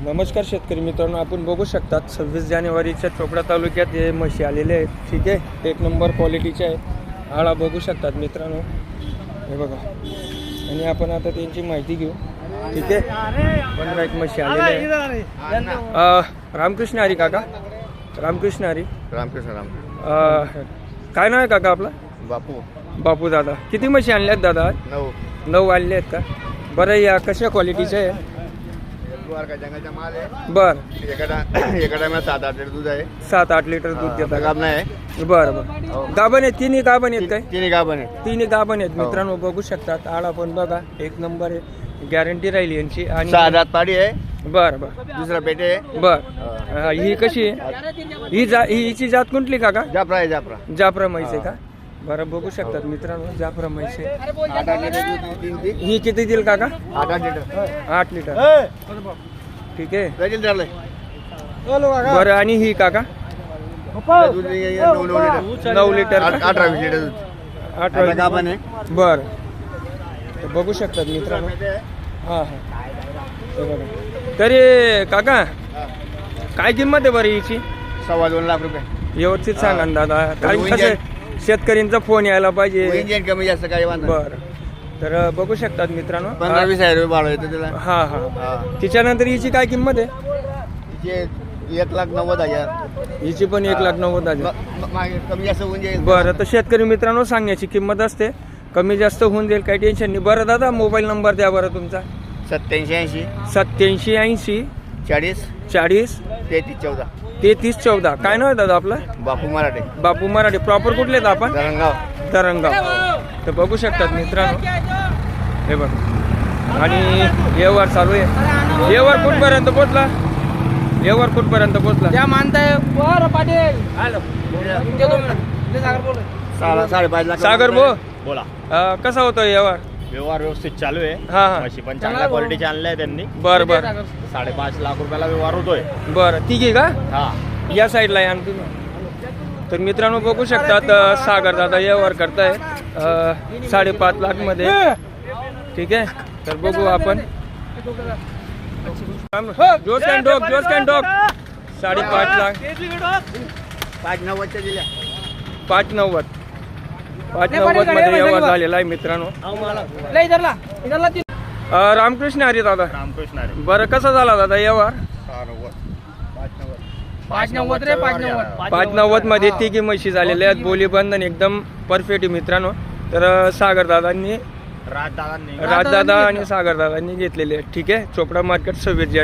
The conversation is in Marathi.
नमस्कार शेतकरी मित्रांनो, आपण बघू शकतात 26 जानेवारीच्या चोपडा तालुक्यात हे म्हशी आलेले आहेत. ठीक आहे, एक नंबर क्वालिटीचे आहे. आळा बघू शकतात मित्रांनो, हे बघा. आणि आपण आता त्यांची माहिती घेऊ. ठीक आहे, 15 एक म्हशी आलेले आहेत. रामकृष्ण हरी काका, रामकृष्ण हरी. रामकृष्ण. काय नाव आहे काका आपला? बापू. बापू दादा. किती म्हशी आणल्यात दादा? 9 आणले आहेत का? बरं, या कशा क्वालिटीचे आहे? जंगलचा माल आहे. बर, एका टायमाला 7-8 लिटर दूध आहे. 7-8 लिटर दूध देतात. गाभण आहे. बरं बरं. गाभण आहेत, तिन्ही गाभण आहेत काय? तिन्ही गाभण आहे. तिन्ही गाभण आहेत मित्रांनो, बघू शकतात. आळा पण बघा एक नंबर आहे, गॅरंटी राहिली यांची. आणि 6 दात पाडी आहे. बरं बरं. दुसरा पेटे आहे. बर, ही कशी आहे? हिची जात कुठली काका? जाफरा आहे. जाफरा. जाफरा म्हैस आहे का? बरं, बघू शकतात मित्रांनो, जाफरा म्हैस आहे. 8-8 लिटर दूध देईल ती. ही किती देईल काका? 8-8 लिटर. 8 लिटर. ठीक आहे. बरं, आणि ही काका? दूध 9 लिटर. 9 लिटर. 18-20 लिटर दूध. 18 गाभण आहे. बर, बघू शकतात मित्रांनो. हां हां, हे बघा. तरी काका काय किंमत आहे बरं हिची? 2.25 लाख रुपये. व्यवस्थित सांगा ना दादा, कारण कसं आहे, शेतकऱ्यांचा फोन यायला पाहिजे. इंजिन कमी जास्त काही वांधा नाही. बरं, तर बघू शकतात मित्रांनो. 15-20 हजार रुपये भाडं येतं त्याला. हां हां. तिच्यानंतर हिची काय किंमत आहे? तिचे 1,90,000. हिची पण 1,90,000. कमी जास्त होऊन जाईल. बरं, तर शेतकरी मित्रांनो सांगण्याची किंमत असते, कमी जास्त होऊन जाईल, काही टेन्शन नाही. बरं दादा, मोबाईल नंबर द्या बरं तुमचा. 87-80 87-80 40 40 33 14. 33 14. काय नाव आहे दादा आपलं? बापू मराठे. बापू मराठे. प्रॉपर कुठले आहेत आपण? धरणगाव. तरंगाव. तर बघू शकतात मित्रांनो, हे बघा. आणि व्यवहार चालू आहे. व्यवहार कुठपर्यंत पोहोचला? व्यवहार कुठपर्यंत पोहोचला? त्या मानताय बरं पाटील. 5.5 लाख. सागर भाऊ, बोला. कसा होतो व्यवहार? व्यवहार व्यवस्थित चालू आहे. हा हा. म्हशी पण चांगल्या क्वालिटीचे आणल्या आहे त्यांनी. बरं बरं 5.5 लाख रुपयाला व्यवहार होतोय. बरं. तिघी का? हा. या साईडला आहे आणि तुम्ही. तर मित्रांनो बघू शकतात, सागर दादा व्यवहार करताय 5.5 लाख मध्ये. ठीक आहे, तर बघू आपण. जोस कॅन डॉग, जोस कॅन डॉग. 5.5 लाख. 5.90 दिल्या. 5.90 मध्ये व्यवहार झालेला आहे मित्रांनो. लय धरला इधरला ती. रामकृष्ण हरी दादा. रामकृष्ण हरी. बरं, कसा झाला दादा व्यवहार? 590 रे 590. 5.90 मध्ये तिघी म्हशी झालेल्या आहेत. बोली बंधन एकदम परफेक्ट आहे मित्रांनो. तर सागर दादांनी, राजदादांनी राजदादा आणि सागर दादांनी घेतलेले आहेत. ठीक आहे, चोपडा मार्केट 26 जानेवारी.